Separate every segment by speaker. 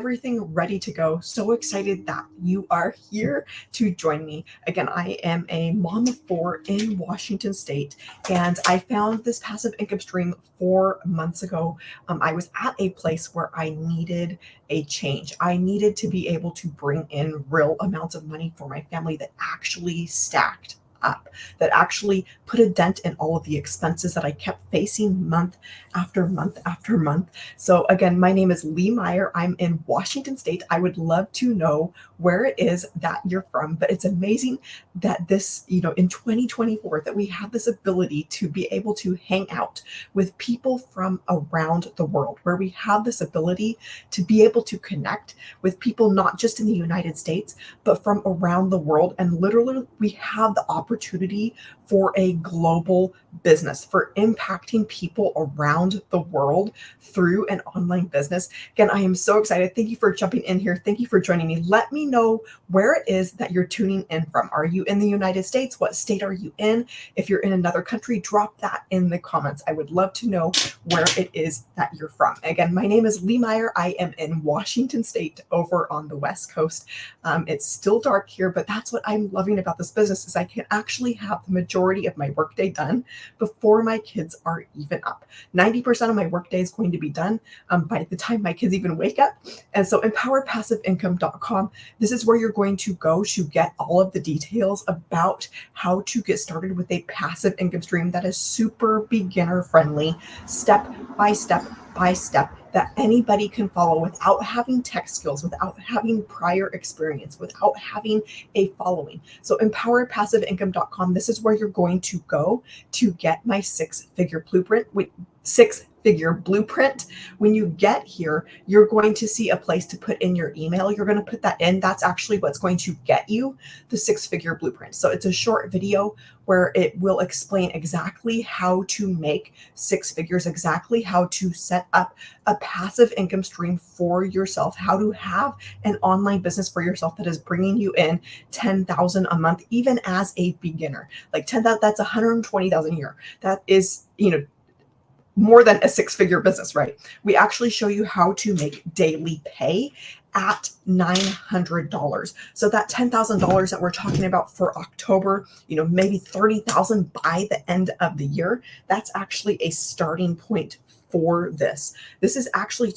Speaker 1: everything ready to go. So excited that you are here to join me. Again, I am a mom of four in Washington State, and I found this passive income stream 4 months ago. I was at a place where I needed a change. I needed to be able to bring in real amounts of money for my family that actually stacked up, that actually put a dent in all of the expenses that I kept facing month after month after month. So again, my name is Lee Meyer. I'm in Washington State. I would love to know where it is that you're from, but it's amazing that this, in 2024, that we have this ability to be able to hang out with people from around the world, where we have this ability to be able to connect with people, not just in the United States, but from around the world. And literally, we have the opportunity for a global business, for impacting people around the world through an online business. Again, I am so excited. Thank you for jumping in here. Thank you for joining me. Let me know where it is that you're tuning in from. Are you in the United States? What state are you in? If you're in another country, drop that in the comments. I would love to know where it is that you're from. Again, my name is Lee Meyer. I am in Washington State over on the West Coast. It's still dark here, but that's what I'm loving about this business, is I can actually have the majority of my workday done before my kids are even up. 90% of my workday is going to be done by the time my kids even wake up. And so empowerpassiveincome.com, this is where you're going to go to get all of the details about how to get started with a passive income stream that is super beginner friendly, step by step by step, that anybody can follow without having tech skills, without having prior experience, without having a following. So empowerpassiveincome.com, this is where you're going to go to get my six-figure blueprint. When you get here, you're going to see a place to put in your email. You're going to put that in. That's actually what's going to get you the six-figure blueprint. So it's a short video where it will explain exactly how to make six figures, exactly how to set up a passive income stream for yourself, how to have an online business for yourself that is bringing you in $10,000 a month, even as a beginner. Like 10,000, that's 120,000 a year. That is, more than a six-figure business, right? We actually show you how to make daily pay at $900. So that $10,000 that we're talking about for October, maybe $30,000 by the end of the year, that's actually a starting point for this. This actually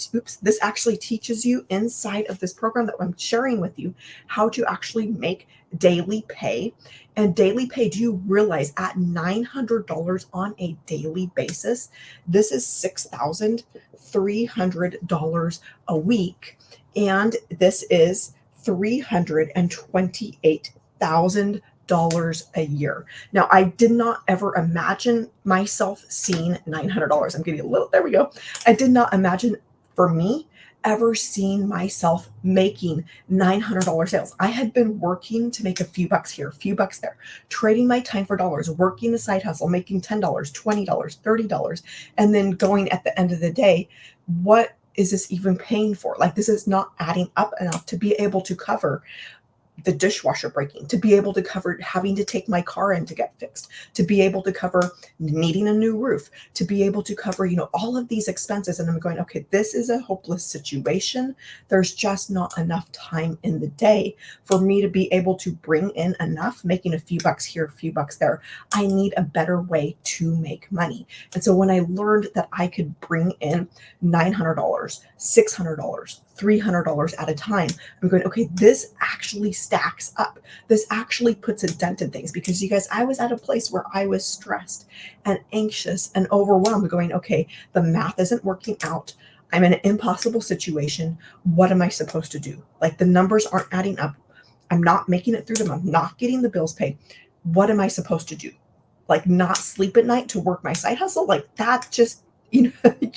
Speaker 1: teaches you inside of this program that I'm sharing with you how to actually make daily pay. And daily pay, do you realize at $900 on a daily basis, this is $6,300 a week. And this is $328,000 a year. Now, I did not ever imagine myself seeing $900. I'm getting a little, there we go. I did not imagine, for me, ever seeing myself making $900 sales. I had been working to make a few bucks here, a few bucks there, trading my time for dollars, working the side hustle, making $10, $20, $30, and then going at the end of the day, what is this even paying for? Like, this is not adding up enough to be able to cover the dishwasher breaking, to be able to cover having to take my car in to get fixed, to be able to cover needing a new roof, to be able to cover, all of these expenses. And I'm going, okay, this is a hopeless situation. There's just not enough time in the day for me to be able to bring in enough, making a few bucks here, a few bucks there. I need a better way to make money. And so when I learned that I could bring in $900, $600, $300 at a time, I'm going, okay, this actually stacks up. This actually puts a dent in things, because you guys, I was at a place where I was stressed and anxious and overwhelmed, going, okay, the math isn't working out. I'm in an impossible situation. What am I supposed to do? Like, the numbers aren't adding up. I'm not making it through the month, not getting the bills paid. What am I supposed to do? Like, not sleep at night to work my side hustle? Like, that just, you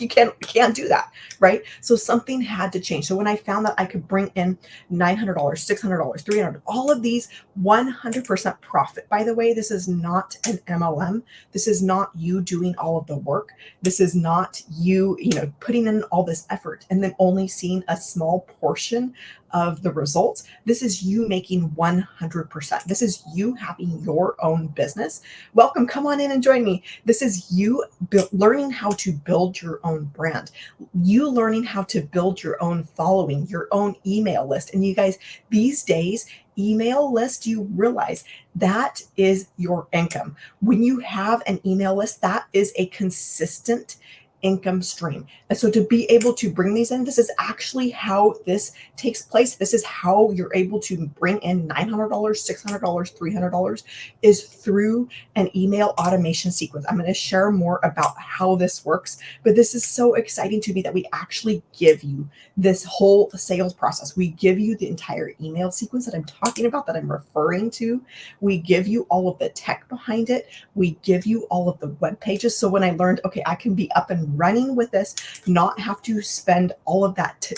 Speaker 1: can't do that, right? So something had to change. So when I found that I could bring in $900, $600, $300, all of these 100% profit. By the way, this is not an MLM. This is not you doing all of the work. This is not you, putting in all this effort and then only seeing a small portion of the results. This is you making 100%. This is you having your own business. Welcome. Come on in and join me. This is you learning how to build your own brand, you learning how to build your own following, your own email list. And you guys, these days, email list, you realize that is your income. When you have an email list, that is a consistent income stream. And so to be able to bring these in, this is actually how this takes place. This is how you're able to bring in $900, $600, $300 is through an email automation sequence. I'm going to share more about how this works, but this is so exciting to me that we actually give you this whole sales process. We give you the entire email sequence that I'm talking about, that I'm referring to. We give you all of the tech behind it. We give you all of the web pages. So when I learned, okay, I can be up and running with this, not have to spend all of that,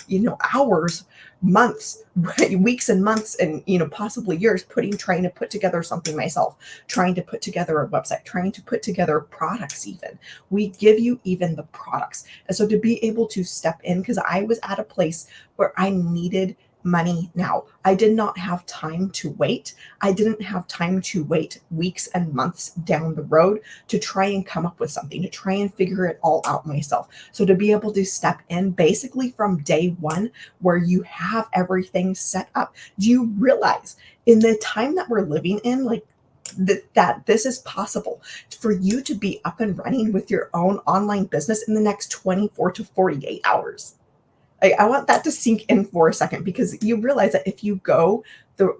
Speaker 1: hours, months, right, weeks and months, and possibly years trying to put together something myself, trying to put together a website, trying to put together products. Even we give you even the products. And so to be able to step in, because I was at a place where I needed money now. I did not have time to wait. I didn't have time to wait weeks and months down the road to try and come up with something, to try and figure it all out myself. So to be able to step in basically from day one, where you have everything set up, do you realize in the time that we're living in, like, that this is possible for you to be up and running with your own online business in the next 24 to 48 hours? I want that to sink in for a second, because you realize that if you go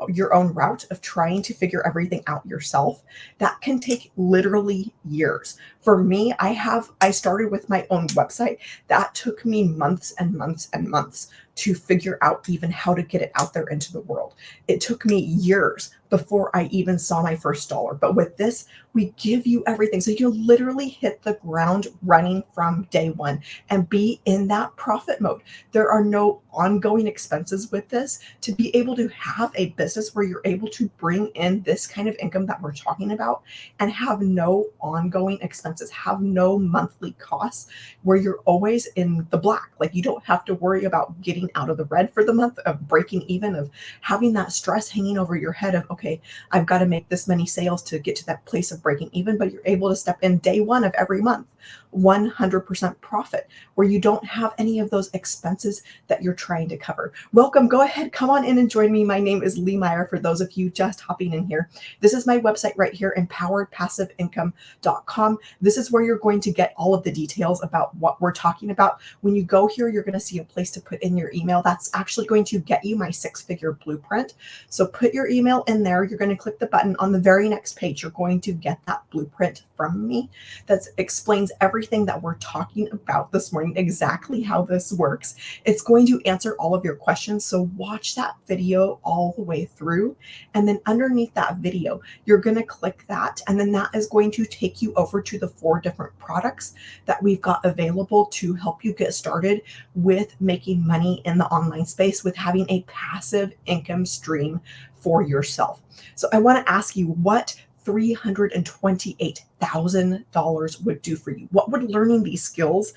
Speaker 1: your own route of trying to figure everything out yourself, that can take literally years. For me, I started with my own website. That took me months and months and months to figure out even how to get it out there into the world. It took me years before I even saw my first dollar. But with this, we give you everything. So you literally hit the ground running from day one and be in that profit mode. There are no ongoing expenses with this. To be able to have a business where you're able to bring in this kind of income that we're talking about and have no ongoing expenses, have no monthly costs, where you're always in the black. Like, you don't have to worry about getting out of the red for the month, of breaking even, of having that stress hanging over your head of, okay, I've got to make this many sales to get to that place of breaking even. But you're able to step in day one of every month, 100% profit, where you don't have any of those expenses that you're trying to cover. Welcome. Go ahead. Come on in and join me. My name is Lee Meyer. For those of you just hopping in here, this is my website right here, empoweredpassiveincome.com. This is where you're going to get all of the details about what we're talking about. When you go here, you're going to see a place to put in your email. That's actually going to get you my 6-figure blueprint. So put your email in there. You're going to click the button on the very next page. You're going to get that blueprint from me that explains everything that we're talking about this morning, exactly how this works. It's going to answer all of your questions. So watch that video all the way through. And then underneath that video, you're going to click that. And then that is going to take you over to the 4 different products that we've got available to help you get started with making money in the online space, with having a passive income stream for yourself. So I want to ask you, what $328,000 would do for you? What would learning these skills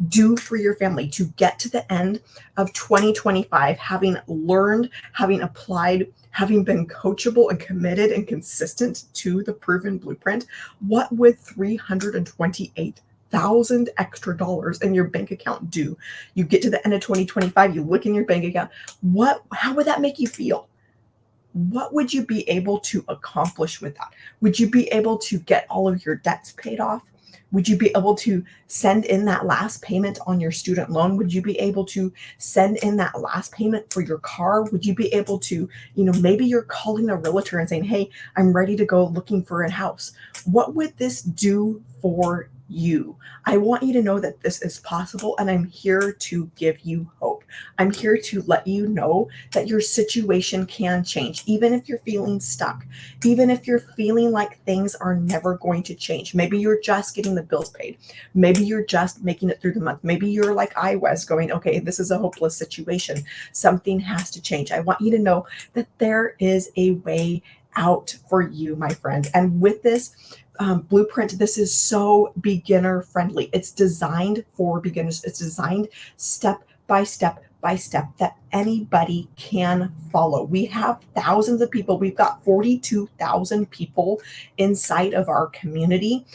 Speaker 1: do for your family to get to the end of 2025, having learned, having applied, having been coachable and committed and consistent to the proven blueprint? What would $328,000 extra dollars in your bank account do? You get to the end of 2025, you look in your bank account. How would that make you feel? What would you be able to accomplish with that? Would you be able to get all of your debts paid off? Would you be able to send in that last payment on your student loan? Would you be able to send in that last payment for your car? Would you be able to, maybe you're calling a realtor and saying, hey, I'm ready to go looking for a house. What would this do for you? I want you to know that this is possible, and I'm here to give you hope. I'm here to let you know that your situation can change, even if you're feeling stuck, even if you're feeling like things are never going to change. Maybe you're just getting the bills paid. Maybe you're just making it through the month. Maybe you're like I was, going, okay, this is a hopeless situation. Something has to change. I want you to know that there is a way out for you, my friend. And with this blueprint, this is so beginner friendly. It's designed for beginners. It's designed step by step by step that anybody can follow. We have thousands of people. We've got 42,000 people inside of our community.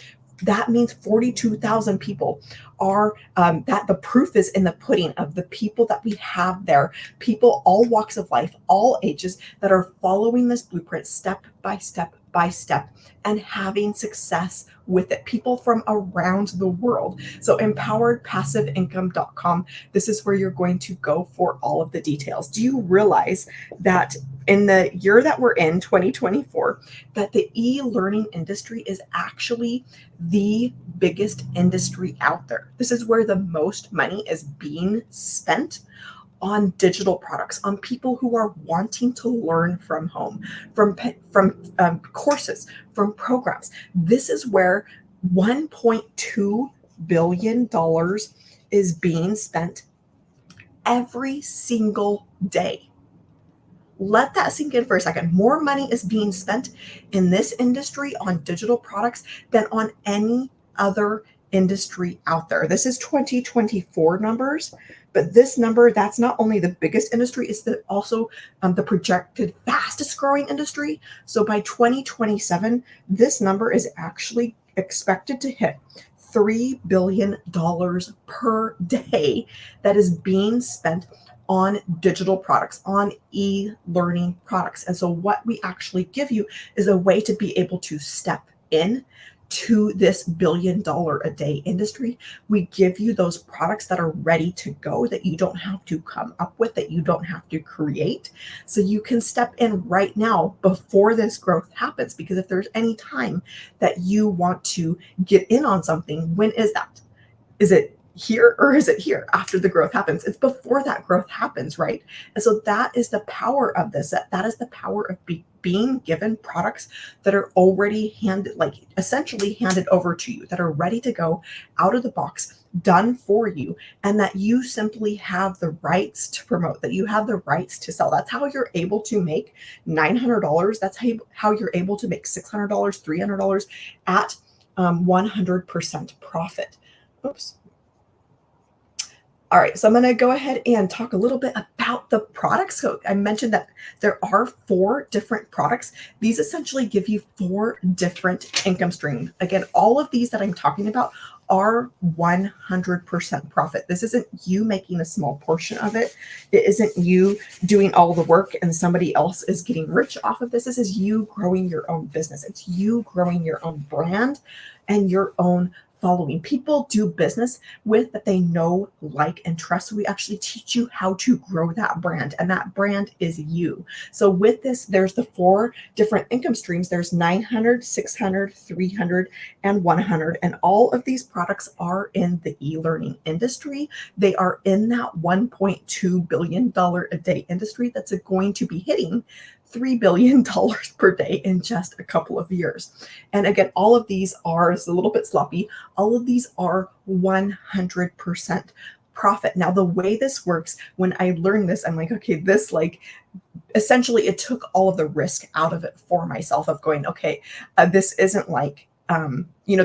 Speaker 1: That means 42,000 people are that the proof is in the pudding of the people that we have there, people all walks of life, all ages, that are following this blueprint step by step by step and having success with it. People from around the world. So empoweredpassiveincome.com, this is where you're going to go for all of the details. Do you realize that in the year that we're in, 2024, that the e-learning industry is actually the biggest industry out there? This is where the most money is being spent on digital products, on people who are wanting to learn from home, from courses, from programs. This is where $1.2 billion is being spent every single day. Let that sink in for a second. More money is being spent in this industry on digital products than on any other industry out there. This is 2024 numbers, but this number, that's not only the biggest industry, it's also the projected fastest growing industry. So by 2027, this number is actually expected to hit $3 billion per day that is being spent on digital products, on e-learning products. And so what we actually give you is a way to be able to step in to this $1 billion a day industry. We give you those products that are ready to go, that you don't have to come up with, that you don't have to create. So you can step in right now before this growth happens. Because if there's any time that you want to get in on something, when is that? Is it here or is it here after the growth happens? It's before that growth happens, right? And so that is the power of this. That is the power of being given products that are already essentially handed over to you, that are ready to go out of the box, done for you, and that you simply have the rights to promote, that you have the rights to sell. That's how you're able to make $900. That's how you're able to make $600, $300 at 100% profit. Oops. All right, so I'm going to go ahead and talk a little bit about the products. So I mentioned that there are 4 different products. These essentially give you 4 different income streams. Again, all of these that I'm talking about are 100% profit. This isn't you making a small portion of it. It isn't you doing all the work and somebody else is getting rich off of this. This is you growing your own business. It's you growing your own brand and your own following. People do business with that they know, like, and trust. So we actually teach you how to grow that brand, and that brand is you. So with this, there's the 4 different income streams. There's 900, 600, 300, and 100. And all of these products are in the e-learning industry. They are in that $1.2 billion a day industry that's going to be hitting $3 billion per day in just a couple of years. And again, all of these are, it's a little bit sloppy, all of these are 100% profit. Now, the way this works, when I learned this, I'm like, okay, this essentially it took all of the risk out of it for myself of going, okay, this isn't like,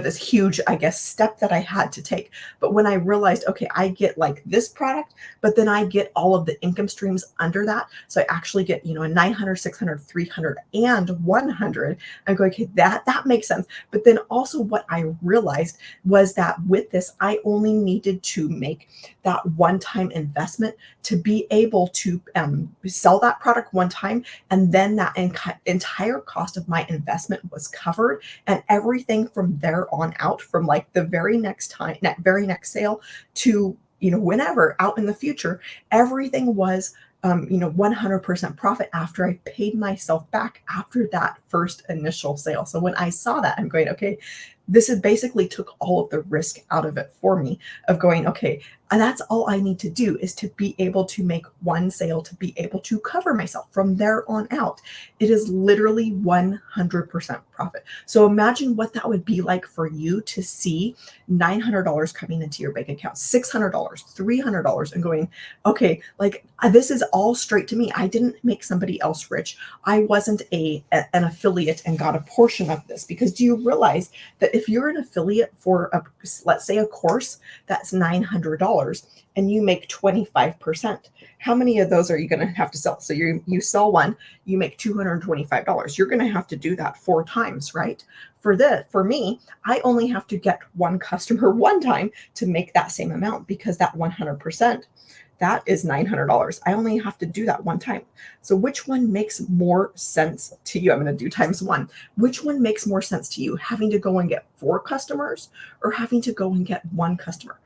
Speaker 1: this huge, I guess, step that I had to take. But when I realized, okay, I get like this product, but then I get all of the income streams under that. So I actually get, a 900, 600, 300, and 100. I'm going, okay, that makes sense. But then also what I realized was that with this, I only needed to make that one-time investment to be able to sell that product one time. And then that entire cost of my investment was covered, and everything from there on out, from like the very next sale to whenever out in the future, everything was 100% profit after I paid myself back after that first initial sale. So when I saw that, I'm going, okay, this is basically took all of the risk out of it for me of going, okay, and that's all I need to do is to be able to make one sale to be able to cover myself from there on out. It is literally 100% profit. So imagine what that would be like for you to see $900 coming into your bank account, $600, $300, and going, okay, like this is all straight to me. I didn't make somebody else rich. I wasn't an affiliate and got a portion of this. Because do you realize that if you're an affiliate for let's say a course that's $900 and you make 25%, how many of those are you going to have to sell? So you sell one, you make $225. You're going to have to do that 4 times, right? For me, I only have to get one customer one time to make that same amount, because that 100%, that is $900. I only have to do that one time. So which one makes more sense to you? I'm going to do times 1. Which one makes more sense to you? Having to go and get 4 customers or having to go and get 1 customer?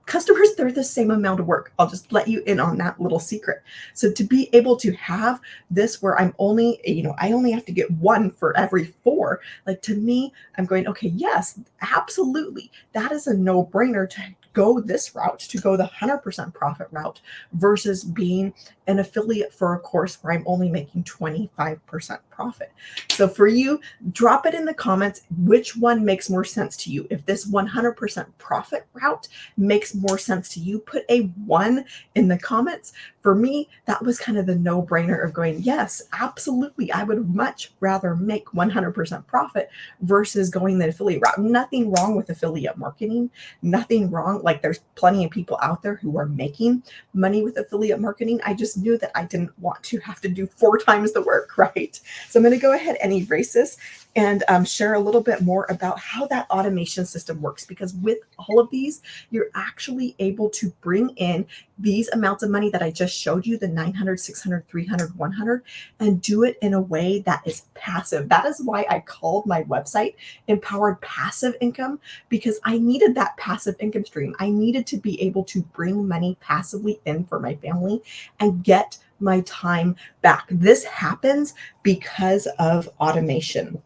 Speaker 1: Customers, they're the same amount of work. I'll just let you in on that little secret. So to be able to have this where I'm only, I only have to get 1 for every 4, like, to me, I'm going, okay, yes, absolutely. That is a no-brainer to go this route, to go the 100% profit route versus being an affiliate for a course where I'm only making 25% profit. So for you, drop it in the comments, which one makes more sense to you. If this 100% profit route makes more sense to you, put a 1 in the comments. For me, that was kind of the no-brainer of going, yes, absolutely. I would much rather make 100% profit versus going the affiliate route. Nothing wrong with affiliate marketing. Nothing wrong. Like, there's plenty of people out there who are making money with affiliate marketing. I just knew that I didn't want to have to do 4 times the work, right? So I'm going to go ahead and erase this and share a little bit more about how that automation system works, because with all of these, you're actually able to bring in these amounts of money that I just showed you, the 900, 600, 300, 100, and do it in a way that is passive. That is why I called my website Empowered Passive Income, because I needed that passive income stream. I needed to be able to bring money passively in for my family and get my time back. This happens because of automation.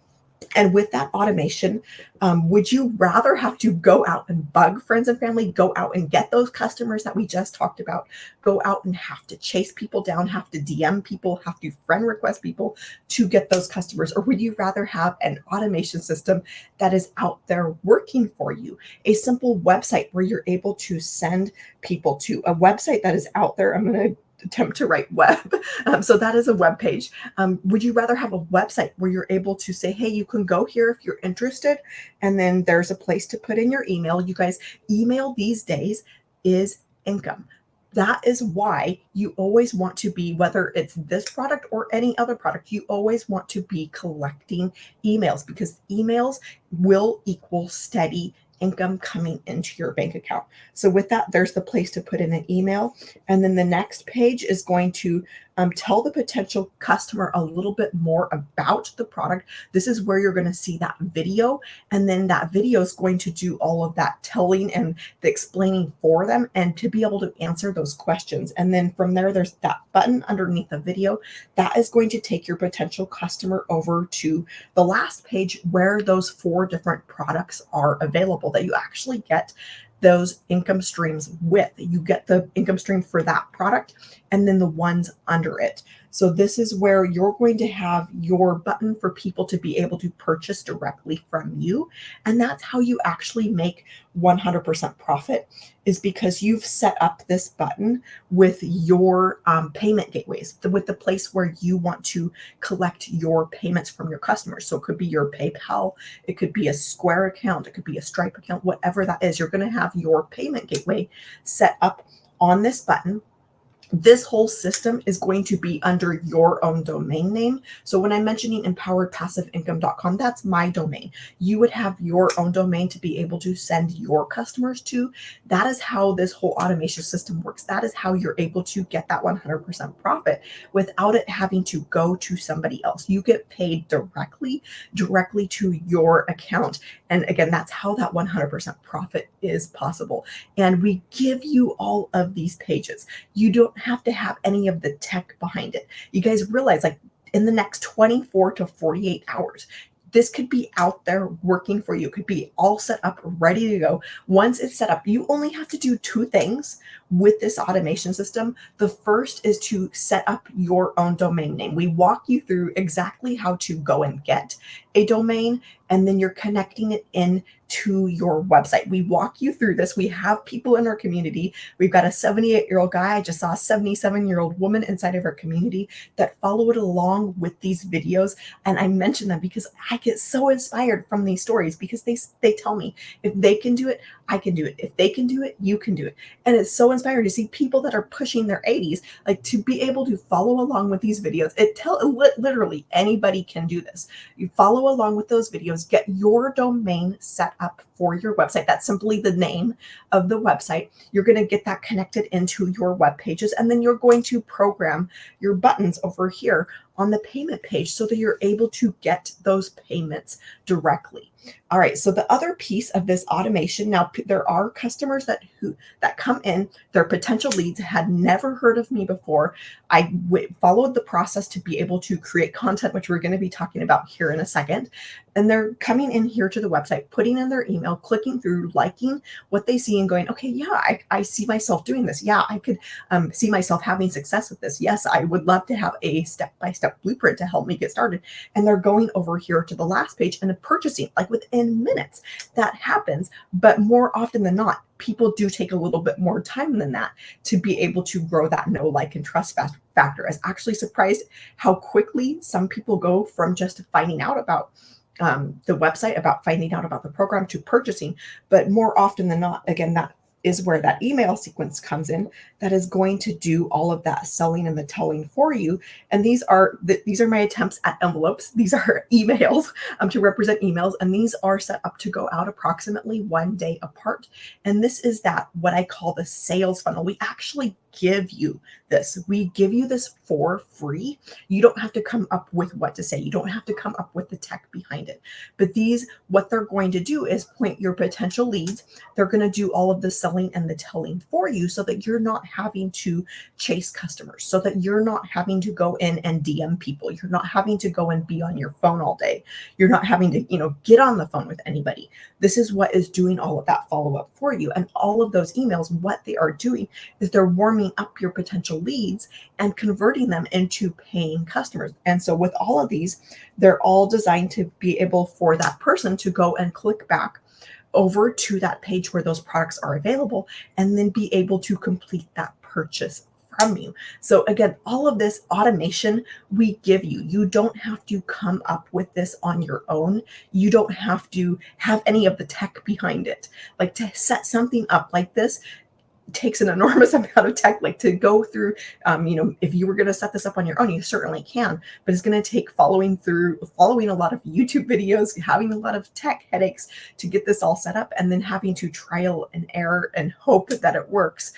Speaker 1: And with that automation, would you rather have to go out and bug friends and family, go out and get those customers that we just talked about, go out and have to chase people down, have to DM people, have to friend request people to get those customers? Or would you rather have an automation system that is out there working for you? A simple website where you're able to send people to a website that is out there. I'm going to attempt to write web. So that is a web page. Would you rather have a website where you're able to say, hey, you can go here if you're interested, and then there's a place to put in your email? You guys, email these days is income. That is why you always want to be, whether it's this product or any other product, you always want to be collecting emails, because emails will equal steady income coming into your bank account. So with that, there's the place to put in an email. And then the next page is going to tell the potential customer a little bit more about the product. This is where you're going to see that video. And then that video is going to do all of that telling and the explaining for them, and to be able to answer those questions. And then from there, there's that button underneath the video that is going to take your potential customer over to the last page where those 4 different products are available that you actually get those income streams with. You get the income stream for that product and then the ones under it. So this is where you're going to have your button for people to be able to purchase directly from you. And that's how you actually make 100% profit, is because you've set up this button with your payment gateways, with the place where you want to collect your payments from your customers. So it could be your PayPal, it could be a Square account, it could be a Stripe account, whatever that is. You're going to have your payment gateway set up on this button. This whole system is going to be under your own domain name. So when I'm mentioning empoweredpassiveincome.com, that's my domain. You would have your own domain to be able to send your customers to. That is how this whole automation system works. That is how you're able to get that 100% profit without it having to go to somebody else. You get paid directly to your account. And again, that's how that 100% profit is possible. And we give you all of these pages. You don't have to have any of the tech behind it. You guys realize, like, in the next 24 to 48 hours, this could be out there working for you. It could be all set up, ready to go. Once it's set up, you only have to do 2 things with this automation system. The first is to set up your own domain name. We walk you through exactly how to go and get a domain. and then you're connecting it in to your website. We walk you through this. We have people in our community. We've got a 78-year-old guy. I just saw a 77-year-old woman inside of our community that followed along with these videos. And I mention them because I get so inspired from these stories, because they tell me, if they can do it, I can do it. If they can do it, you can do it. And it's so inspiring to see people that are pushing their 80s, like, to be able to follow along with these videos. Literally anybody can do this. You follow along with those videos, get your domain set up for your website. That's simply the name of the website. You're going to get that connected into your web pages, and then you're going to program your buttons over here on the payment page so that you're able to get those payments directly. All right, so the other piece of this automation, now there are customers that come in, their potential leads had never heard of me before. I followed the process to be able to create content, which we're going to be talking about here in a second. And they're coming in here to the website, putting in their email, clicking through, liking what they see, and going, okay, yeah, I see myself doing this. Yeah, I could see myself having success with this. Yes, I would love to have a step-by-step blueprint to help me get started. And they're going over here to the last page and purchasing, like, within minutes. That happens, but more often than not, people do take a little bit more time than that to be able to grow that know, like, and trust factor. I was actually surprised how quickly some people go from just finding out about the website, about finding out about the program, to purchasing. But more often than not, again, that is where that email sequence comes in, that is going to do all of that selling and the telling for you. And these are my attempts at envelopes. These are emails to represent emails, and these are set up to go out approximately 1 day apart. And this is what I call the sales funnel. We actually give you this. We give you this for free. You don't have to come up with what to say. You don't have to come up with the tech behind it. But what they're going to do is point your potential leads. They're going to do all of the selling and the telling for you, so that you're not having to chase customers, so that you're not having to go in and DM people. You're not having to go and be on your phone all day. You're not having to, get on the phone with anybody. This is what is doing all of that follow-up for you. And all of those emails, what they are doing is they're warming up your potential leads and converting them into paying customers. And so with all of these, they're all designed to be able for that person to go and click back over to that page where those products are available, and then be able to complete that purchase from you. So again, all of this automation we give you. You don't have to come up with this on your own. You don't have to have any of the tech behind it. Like, to set something up like this takes an enormous amount of tech, like, to go through. If you were going to set this up on your own, you certainly can, but it's going to take following a lot of YouTube videos, having a lot of tech headaches to get this all set up, and then having to trial and error and hope that it works.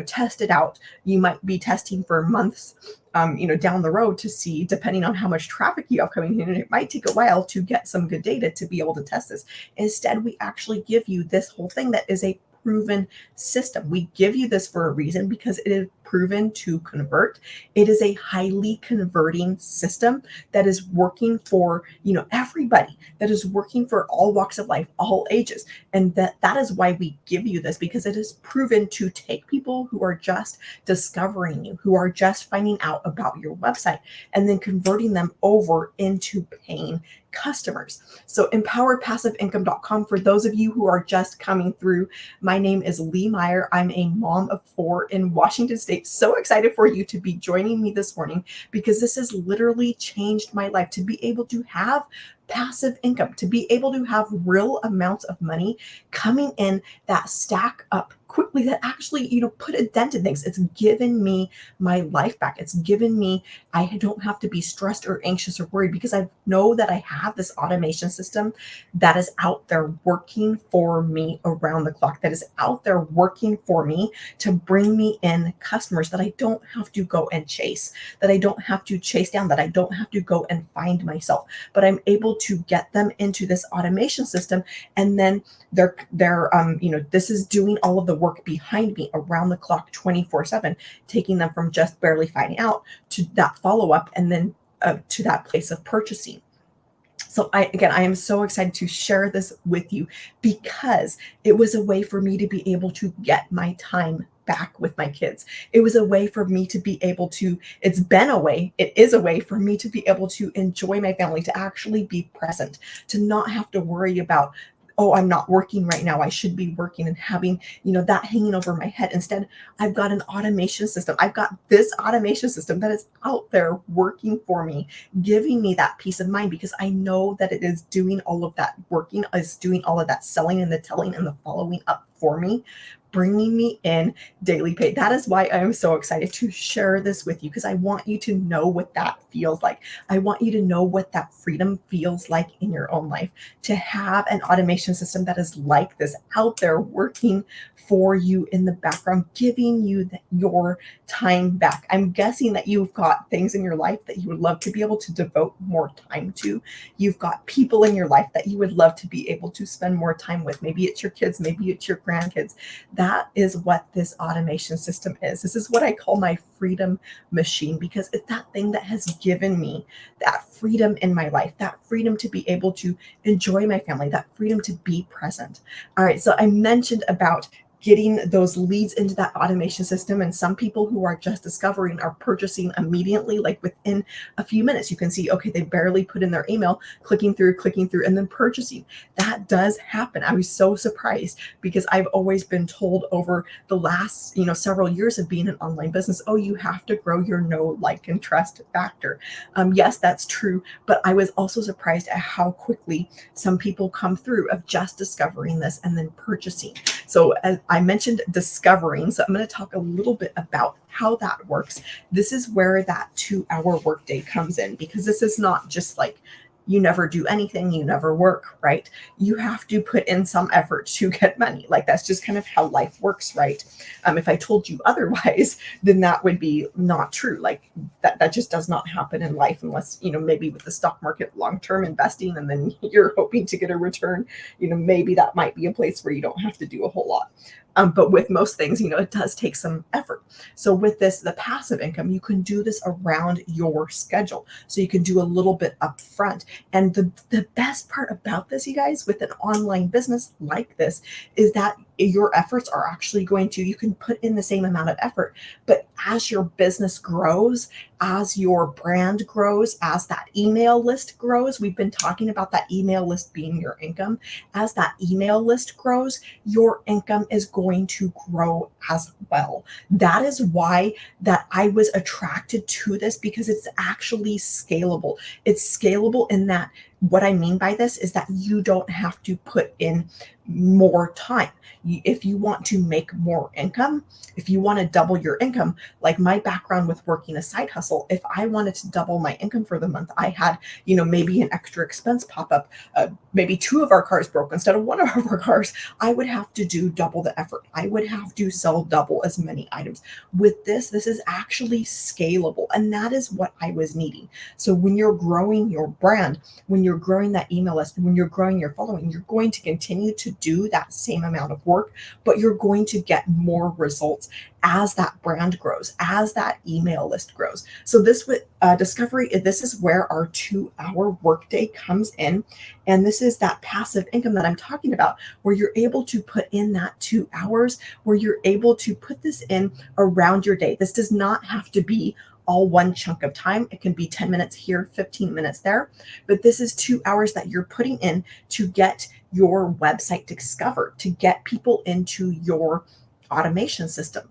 Speaker 1: Test it out. You might be testing for months down the road to see, depending on how much traffic you have coming in, and it might take a while to get some good data to be able to test this. Instead, we actually give you this whole thing that is a proven system. We give you this for a reason, because it is proven to convert. It is a highly converting system that is working for, everybody, that is working for all walks of life, all ages. And that is why we give you this, because it is proven to take people who are just discovering you, who are just finding out about your website, and then converting them over into paying customers. So empoweredpassiveincome.com, for those of you who are just coming through, my name is Lee Meyer. I'm a mom of 4 in Washington State. So excited for you to be joining me this morning, because this has literally changed my life, to be able to have passive income, to be able to have real amounts of money coming in that stack up quickly, that actually, put a dent in things. It's given me my life back. It's given me, I don't have to be stressed or anxious or worried, because I know that I have this automation system that is out there working for me around the clock, that is out there working for me to bring me in customers that I don't have to go and chase, that I don't have to chase down, that I don't have to go and find myself, but I'm able to get them into this automation system. And then this is doing all of the work behind me around the clock, 24/7, taking them from just barely finding out to that follow-up, and then to that place of purchasing. So I am so excited to share this with you, because it was a way for me to be able to get my time back with my kids. It was a way for me to be able to, it's been a way, it is a way for me to be able to enjoy my family, to actually be present, to not have to worry about, oh, I'm not working right now, I should be working, and having, that hanging over my head. Instead, I've got an automation system. I've got this automation system that is out there working for me, giving me that peace of mind, because I know that it is doing all of that working, is doing all of that selling and the telling and the following up for me, bringing me in daily pay. That is why I am so excited to share this with you, because I want you to know what that feels like. I want you to know what that freedom feels like in your own life, to have an automation system that is like this out there working for you in the background, giving you your time back. I'm guessing that you've got things in your life that you would love to be able to devote more time to. You've got people in your life that you would love to be able to spend more time with. Maybe it's your kids, maybe it's your grandkids. That is what this automation system is. This is what I call my freedom machine, because it's that thing that has given me that freedom in my life, that freedom to be able to enjoy my family, that freedom to be present. All right, so I mentioned about getting those leads into that automation system. And some people who are just discovering are purchasing immediately, like within a few minutes. You can see, okay, they barely put in their email, clicking through, and then purchasing. That does happen. I was so surprised, because I've always been told over the last, several years of being an online business, oh, you have to grow your know, like, and trust factor. Yes, that's true. But I was also surprised at how quickly some people come through of just discovering this and then purchasing. So as I mentioned discovering, so I'm going to talk a little bit about how that works. This is where that 2-hour workday comes in, because this is not just like you never do anything, you never work, right? You have to put in some effort to get money. Like, that's just kind of how life works, right? If I told you otherwise, then that would be not true. Like, that just does not happen in life, unless, maybe with the stock market, long-term investing, and then you're hoping to get a return, maybe that might be a place where you don't have to do a whole lot. But with most things, it does take some effort. So with this, the passive income, you can do this around your schedule. So you can do a little bit up front. And the best part about this, you guys, with an online business like this, is that your efforts are actually you can put in the same amount of effort, but as your business grows, as your brand grows, as that email list grows, we've been talking about that email list being your income. As that email list grows, your income is going to grow as well. That is why that I was attracted to this, because it's actually scalable. It's scalable in that, what I mean by this is that you don't have to put in more time. If you want to make more income, if you want to double your income, like my background with working a side hustle, if I wanted to double my income for the month, I had, maybe an extra expense pop up, maybe 2 of our cars broke instead of 1 of our cars, I would have to do double the effort. I would have to sell double as many items. With this is actually scalable. And that is what I was needing. So when you're growing your brand, when you're growing that email list, when you're growing your following, you're going to continue to do that same amount of work, but you're going to get more results as that brand grows, as that email list grows. So this with discovery, this is where our 2-hour workday comes in. And this is that passive income that I'm talking about, where you're able to put in that 2 hours, where you're able to put this in around your day. This does not have to be all one chunk of time. It can be 10 minutes here, 15 minutes there, but this is 2 hours that you're putting in to get your website discovered, to get people into your automation system.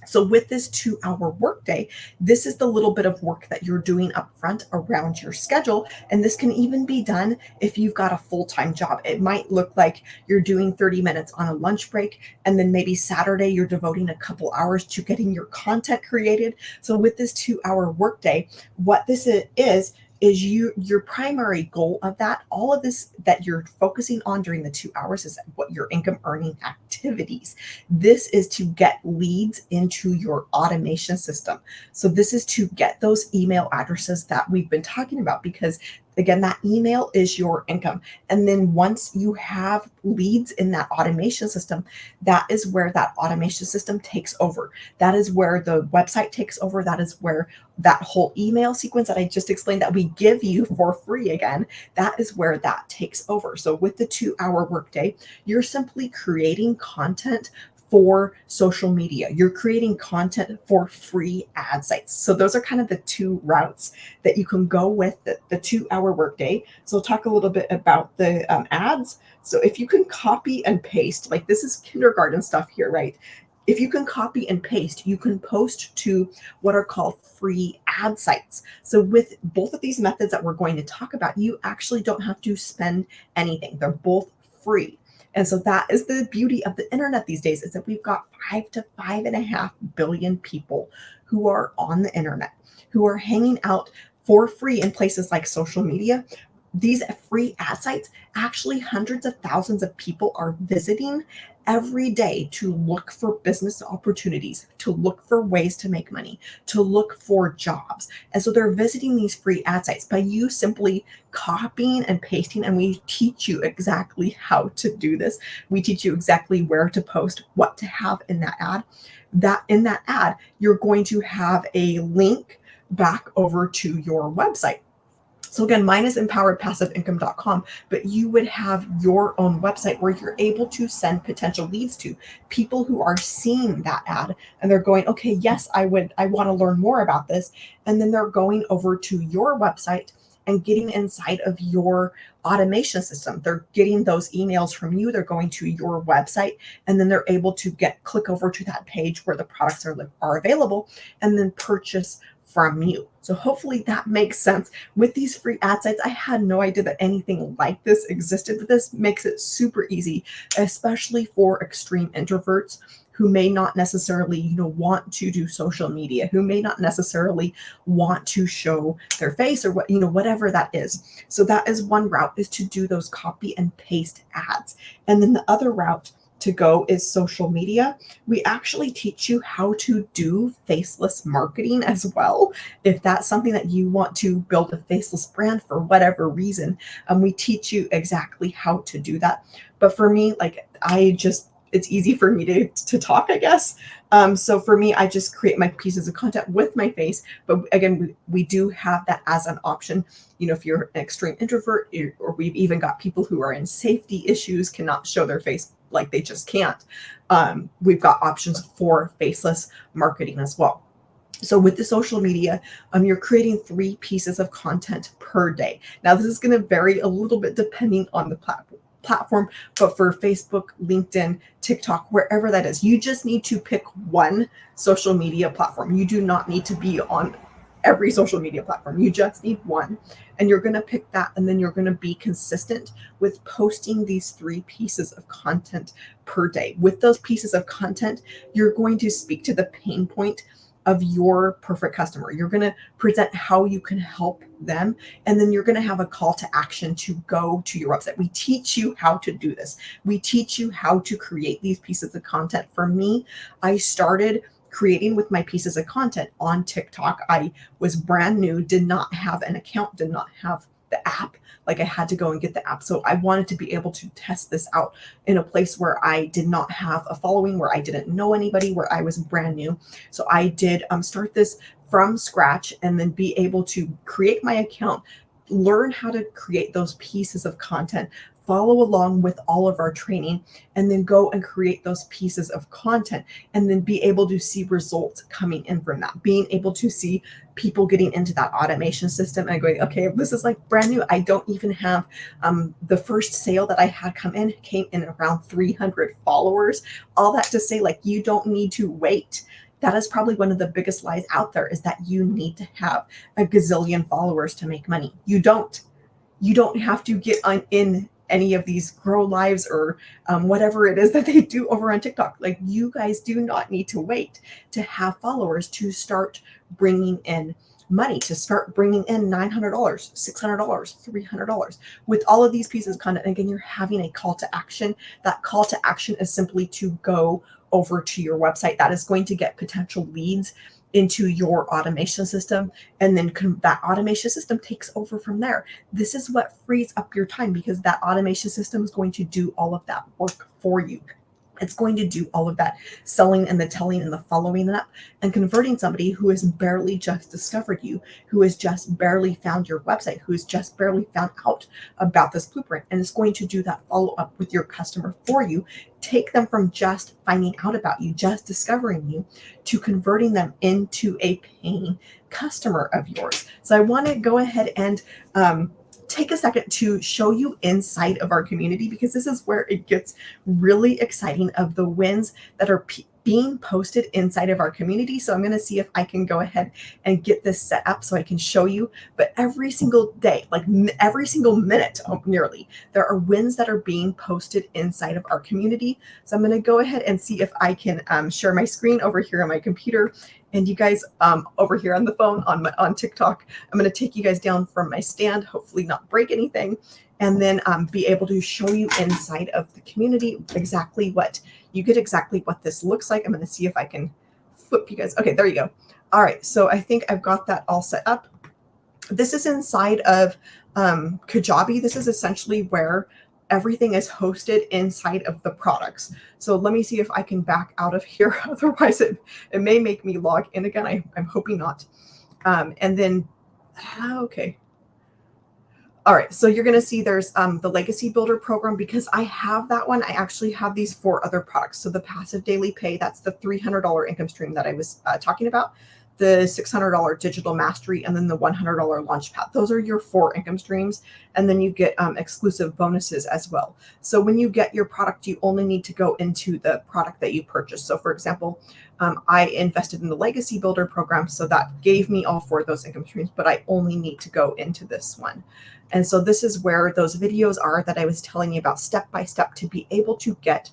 Speaker 1: So with this 2-hour workday, this is the little bit of work that you're doing up front around your schedule. And this can even be done if you've got a full-time job. It might look like you're doing 30 minutes on a lunch break, and then maybe Saturday you're devoting a couple hours to getting your content created. So with this 2-hour workday, what this is your primary goal of that, all of this that you're focusing on during the 2 hours, is what your income earning activities. This is to get leads into your automation system. So this is to get those email addresses that we've been talking about, because again, that email is your income. And then once you have leads in that automation system, that is where that automation system takes over. That is where the website takes over. That is where that whole email sequence that I just explained that we give you for free again, that is where that takes over. So with the 2-hour workday, you're simply creating content for social media. You're creating content for free ad sites. So those are kind of the two routes that you can go with the 2-hour workday. So we'll talk a little bit about the ads. So if you can copy and paste, like this is kindergarten stuff here, right? If you can copy and paste, you can post to what are called free ad sites. So with both of these methods that we're going to talk about, you actually don't have to spend anything. They're both free. And so that is the beauty of the internet these days, is that we've got 5 to 5.5 billion people who are on the internet, who are hanging out for free in places like social media. These free ad sites, actually hundreds of thousands of people are visiting every day to look for business opportunities, to look for ways to make money, to look for jobs. And so they're visiting these free ad sites by you simply copying and pasting. And we teach you exactly how to do this. We teach you exactly where to post, what to have in that ad. That in that ad, you're going to have a link back over to your website. So again, mine is empoweredpassiveincome.com, but you would have your own website where you're able to send potential leads to people who are seeing that ad and they're going, okay, yes, I want to learn more about this. And then they're going over to your website and getting inside of your automation system. They're getting those emails from you. They're going to your website, and then they're able to click over to that page where the products are available and then purchase from you. So hopefully that makes sense. With these free ad sites, I had no idea that anything like this existed, but this makes it super easy, especially for extreme introverts who may not necessarily, want to do social media, who may not necessarily want to show their face or whatever that is. So that is one route, is to do those copy and paste ads. And then the other route to go is social media. We actually teach you how to do faceless marketing as well. If that's something that you want to build a faceless brand for whatever reason, we teach you exactly how to do that. But for me, it's easy for me to talk, I guess. So for me, I just create my pieces of content with my face. But again, we do have that as an option. If you're an extreme introvert, or we've even got people who are in safety issues, cannot show their face, like they just can't. We've got options for faceless marketing as well. So with the social media, you're creating 3 pieces of content per day. Now, this is going to vary a little bit depending on the platform, but for Facebook, LinkedIn, TikTok, wherever that is, you just need to pick one social media platform. You do not need to be on every social media platform. You just need one, and you're going to pick that, and then you're going to be consistent with posting these 3 pieces of content per day. With those pieces of content, you're going to speak to the pain point of your perfect customer. You're going to present how you can help them, and then you're going to have a call to action to go to your website. We teach you how to do this. We teach you how to create these pieces of content. For me, I started creating with my pieces of content on TikTok. I was brand new, did not have an account, did not have the app. Like, I had to go and get the app. So I wanted to be able to test this out in a place where I did not have a following, where I didn't know anybody, where I was brand new. So I did start this from scratch, and then be able to create my account, learn how to create those pieces of content, follow along with all of our training, and then go and create those pieces of content, and then be able to see results coming in from that, being able to see people getting into that automation system and going, okay, this is like brand new. I don't even have the first sale that I had came in around 300 followers. All that to say, like, you don't need to wait. That is probably one of the biggest lies out there, is that you need to have a gazillion followers to make money. You don't have to get in any of these Grow Lives or whatever it is that they do over on TikTok. Like, you guys do not need to wait to have followers to start bringing in money, to start bringing in $900, $600, $300 with all of these pieces of content. And again, you're having a call to action. That call to action is simply to go over to your website. That is going to get potential leads into your automation system, and then that automation system takes over from there. This is what frees up your time, because that automation system is going to do all of that work for you. It's going to do all of that selling and the telling and the following up and converting somebody who has barely just discovered you, who has just barely found your website, who's just barely found out about this blueprint. And it's going to do that follow up with your customer for you, take them from just finding out about you, just discovering you, to converting them into a paying customer of yours. So I want to go ahead and take a second to show you inside of our community, because this is where it gets really exciting, of the wins that are being posted inside of our community. So I'm going to see if I can go ahead and get this set up so I can show you. But every single day, like every single minute, nearly, there are wins that are being posted inside of our community. So I'm going to go ahead and see if I can share my screen over here on my computer. And you guys over here on the phone on TikTok, I'm going to take you guys down from my stand, hopefully not break anything, and then be able to show you inside of the community exactly what this looks like. I'm going to see if I can flip you guys. Okay, there you go. All right, so I think I've got that all set up. This is inside of Kajabi. This is essentially where everything is hosted inside of the products. So let me see if I can back out of here. Otherwise, it may make me log in again. I'm hoping not. And then, okay. All right, so you're going to see there's the Legacy Builder program. Because I have that one, I actually have these 4 other products. So the Passive Daily Pay, that's the $300 income stream that I was talking about, the $600 Digital Mastery, and then the $100 Launchpad. Those are your 4 income streams. And then you get exclusive bonuses as well. So when you get your product, you only need to go into the product that you purchased. So for example, I invested in the Legacy Builder program, so that gave me all 4 of those income streams, but I only need to go into this one. And so this is where those videos are that I was telling you about, step by step, to be able to get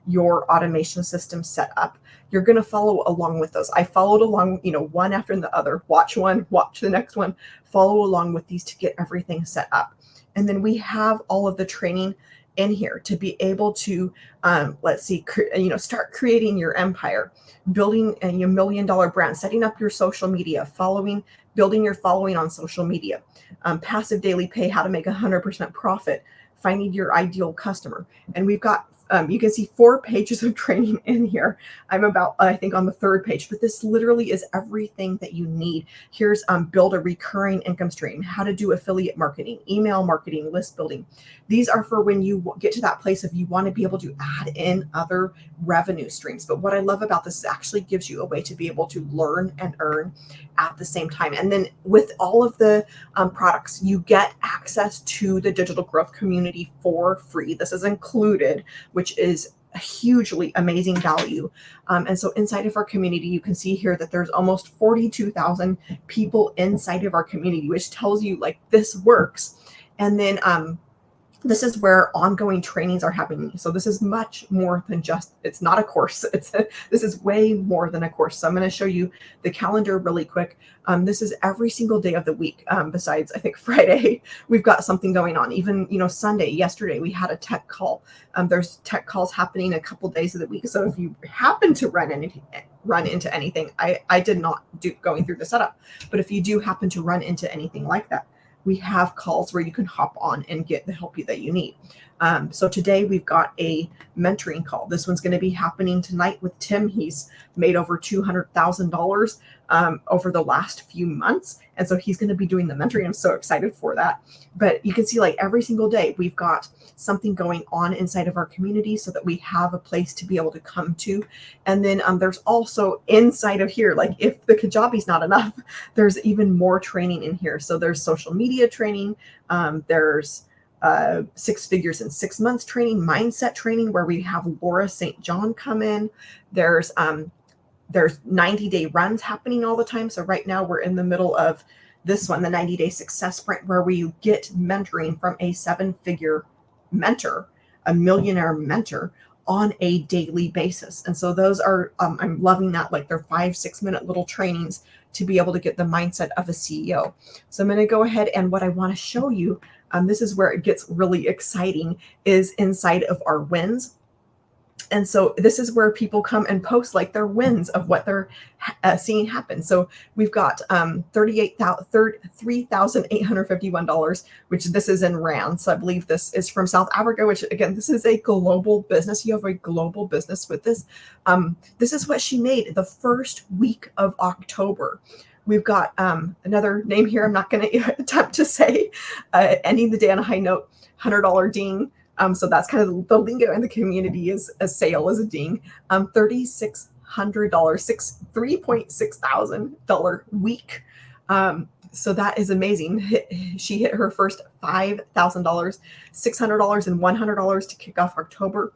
Speaker 1: your automation system set up. You're going to follow along with those. I followed along, one after the other. Watch one, watch the next one, follow along with these to get everything set up. And then we have all of the training in here to be able to, start creating your empire, building a $1 million brand, setting up your social media, building your following on social media, Passive Daily Pay, how to make 100% profit, finding your ideal customer. And we've got, you can see 4 pages of training in here. I'm about, I think, on the 3rd page, but this literally is everything that you need. Here's build a recurring income stream, how to do affiliate marketing, email marketing, list building. These are for when you get to that place of you want to be able to add in other revenue streams. But what I love about this is it actually gives you a way to be able to learn and earn at the same time. And then with all of the products, you get access to the digital growth community for free. This is included, which is a hugely amazing value. And so inside of our community, you can see here that there's almost 42,000 people inside of our community, which tells you like this works. And then this is where ongoing trainings are happening. So this is much more than just, it's not a course. This is way more than a course. So I'm going to show you the calendar really quick. This is every single day of the week. Besides, I think Friday, we've got something going on. Even, Sunday, yesterday, we had a tech call. There's tech calls happening a couple days of the week. So if you happen to run into anything, I did not do going through the setup, but if you do happen to run into anything like that, we have calls where you can hop on and get the help that you need. So today we've got a mentoring call. This one's going to be happening tonight with Tim. He's made over $200,000 over the last few months. And so he's going to be doing the mentoring. I'm so excited for that. But you can see like every single day we've got something going on inside of our community so that we have a place to be able to come to. And then there's also inside of here, like if the Kajabi's not enough, there's even more training in here. So there's social media training. There's 6 figures in 6 months training, mindset training, where we have Laura St. John come in. There's 90-day runs happening all the time. So right now we're in the middle of this one, the 90-day success sprint, where we get mentoring from a 7-figure mentor, a millionaire mentor, on a daily basis. And so those are, I'm loving that. Like they're 5-6 minute little trainings to be able to get the mindset of a CEO. So I'm going to go ahead, and what I want to show you, this is where it gets really exciting, is inside of our wins. And so this is where people come and post like their wins of what they're seeing happen. So we've got $3,851, which this is in rands. So I believe this is from South Africa, which again, this is a global business. You have a global business with this. This is what she made the first week of October. We've got another name here I'm not going to attempt to say, ending the day on a high note, $100 ding. So that's kind of the lingo in the community, is a sale is a ding. $3,600, $3.6 thousand week. So that is amazing. She hit her first $5,000, $600 and $100 to kick off October.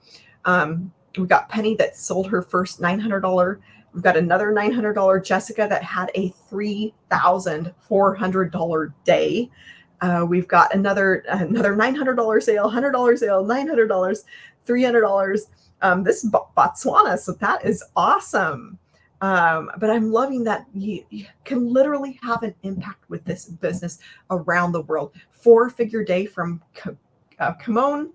Speaker 1: We've got Penny that sold her first $900. We've got another $900 Jessica that had a $3,400 day. We've got another $900 sale, $100 sale, $900, $300. This Botswana, so that is awesome. But I'm loving that you can literally have an impact with this business around the world. 4-figure day from Kimon.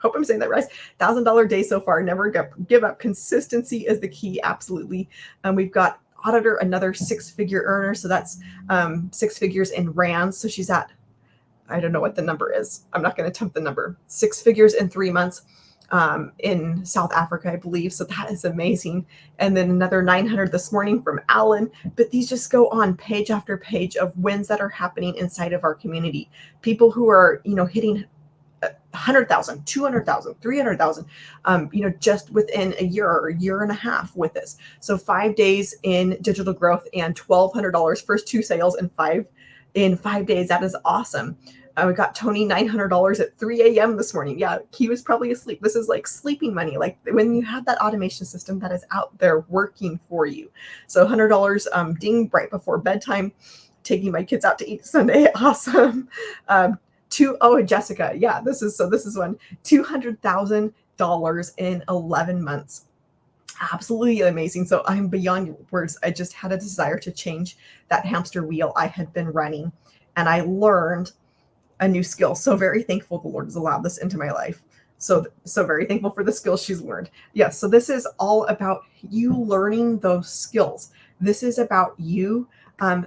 Speaker 1: Hope I'm saying that right. $1,000 day so far. Never give up. Consistency is the key. Absolutely. We've got Auditor, another 6-figure earner. So that's 6 figures in rands. So she's at, I don't know what the number is. I'm not going to attempt the number. 6 figures in 3 months in South Africa, I believe. So that is amazing. And then another 900 this morning from Alan. But these just go on page after page of wins that are happening inside of our community. People who are, hitting 100,000, 200,000, 300,000, just within a year or a year and a half with this. So 5 days in digital growth and $1,200, first 2 sales in 5 days. That is awesome. We got Tony $900 at 3 a.m. this morning. Yeah, he was probably asleep. This is like sleeping money. Like when you have that automation system that is out there working for you. So $100 ding right before bedtime, taking my kids out to eat Sunday. Awesome. Jessica. Yeah, this is one. $200,000 in 11 months. Absolutely amazing. So I'm beyond words. I just had a desire to change that hamster wheel I had been running, and I learned a new skill. So very thankful the Lord has allowed this into my life. So very thankful for the skills she's learned. Yes. So this is all about you learning those skills. This is about you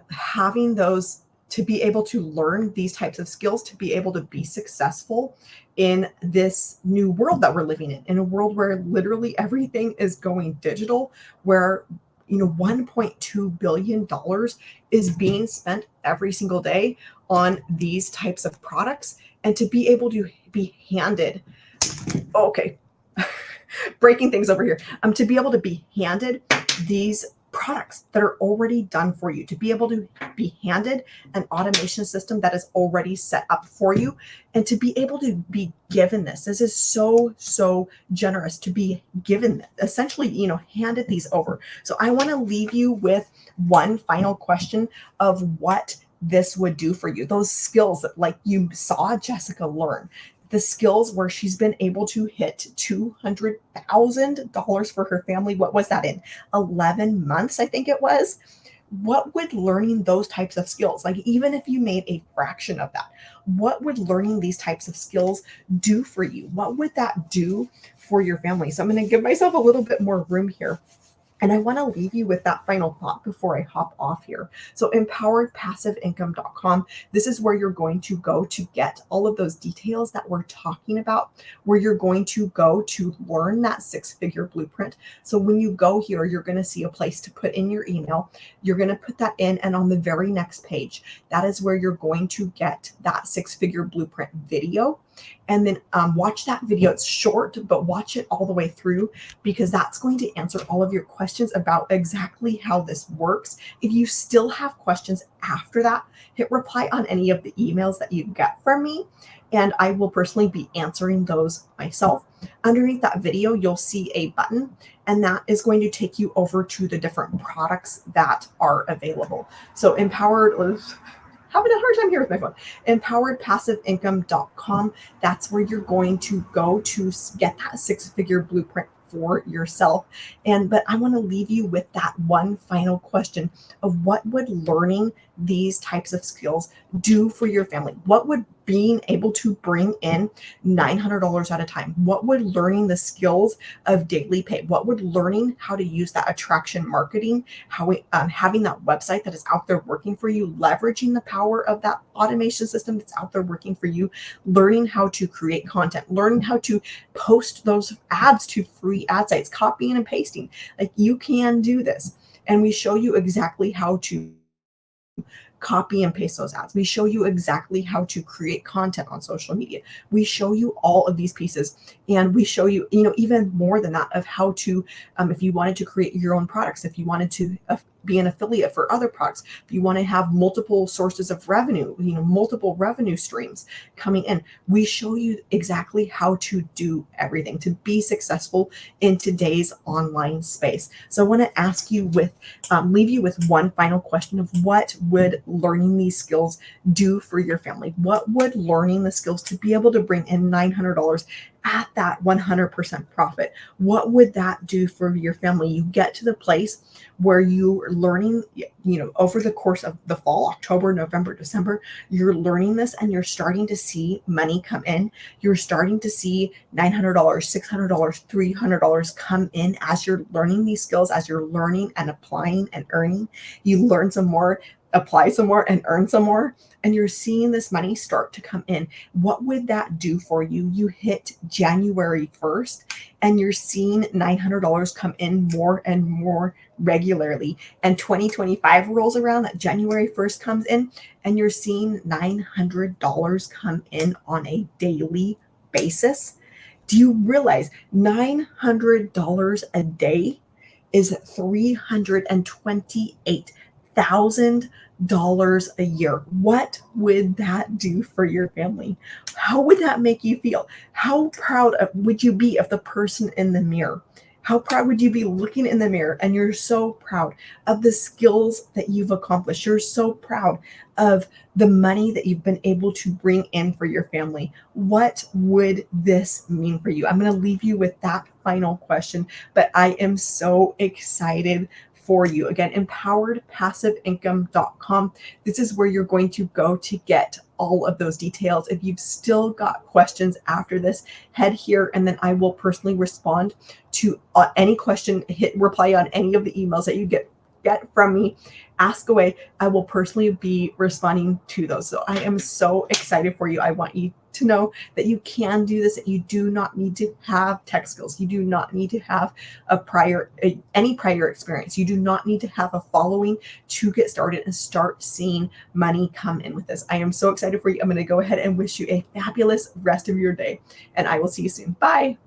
Speaker 1: having those, to be able to learn these types of skills, to be able to be successful in this new world that we're living in a world where literally everything is going digital, where $1.2 billion is being spent every single day on these types of products. And to be able to be handed, breaking things over here, to be able to be handed these products that are already done for you, to be able to be handed an automation system that is already set up for you, and to be able to be given this. This is so generous to be given, essentially, handed these over. So I want to leave you with one final question of what this would do for you. Those skills that, like you saw Jessica learn, the skills where she's been able to hit $200,000 for her family. What was that in 11 months? I think it was. What would learning those types of skills, like even if you made a fraction of that, what would learning these types of skills do for you? What would that do for your family? So I'm going to give myself a little bit more room here. And I want to leave you with that final thought before I hop off here. So empoweredpassiveincome.com. This is where you're going to go to get all of those details that we're talking about, where you're going to go to learn that 6-figure blueprint. So when you go here, you're going to see a place to put in your email. You're going to put that in, and on the very next page, that is where you're going to get that 6-figure blueprint video. And then watch that video. It's short, but watch it all the way through, because that's going to answer all of your questions about exactly how this works. If you still have questions after that, hit reply on any of the emails that you get from me, and I will personally be answering those myself. Underneath that video, you'll see a button, and that is going to take you over to the different products that are available. So having a hard time here with my phone. Empoweredpassiveincome.com. That's where you're going to go to get that 6-figure blueprint for yourself. But I want to leave you with that one final question of what would learning these types of skills do for your family? What would being able to bring in $900 at a time? What would learning the skills of daily pay? What would learning how to use that attraction marketing, having that website that is out there working for you, leveraging the power of that automation system that's out there working for you, learning how to create content, learning how to post those ads to free ad sites, copying and pasting. Like, you can do this. And we show you exactly how to copy and paste those ads. We show you exactly how to create content on social media. We show you all of these pieces, and we show you, even more than that, of how to, if you wanted to create your own products, if you wanted to be an affiliate for other products, if you want to have multiple sources of revenue, multiple revenue streams coming in, we show you exactly how to do everything to be successful in today's online space. So I want to ask you leave you with one final question of what would learning these skills do for your family? What would learning the skills to be able to bring in $900 at that 100% profit? What would that do for your family? You get to the place where you're learning, over the course of the fall, October, November, December, you're learning this and you're starting to see money come in. You're starting to see $900, $600, $300 come in as you're learning these skills, as you're learning and applying and earning. You learn some more, apply some more, and earn some more, and you're seeing this money start to come in. What would that do for you? You hit January 1st and you're seeing $900 come in more and more regularly. And 2025 rolls around, that January 1st comes in, and you're seeing $900 come in on a daily basis. Do you realize $900 a day is $328,000 a year? What would that do for your family? How would that make you feel? How proud would you be of the person in the mirror? How proud would you be looking in the mirror and you're so proud of the skills that you've accomplished? You're so proud of the money that you've been able to bring in for your family. What would this mean for you? I'm going to leave you with that final question, but I am so excited for you. Again, empoweredpassiveincome.com. This is where you're going to go to get all of those details. If you've still got questions after this, head here and then I will personally respond to any question. Hit reply on any of the emails that you get from me. Ask away. I will personally be responding to those. So I am so excited for you. I want you to know that you can do this, that you do not need to have tech skills. You do not need to have any prior experience. You do not need to have a following to get started and start seeing money come in with this. I am so excited for you. I'm going to go ahead and wish you a fabulous rest of your day, and I will see you soon. Bye.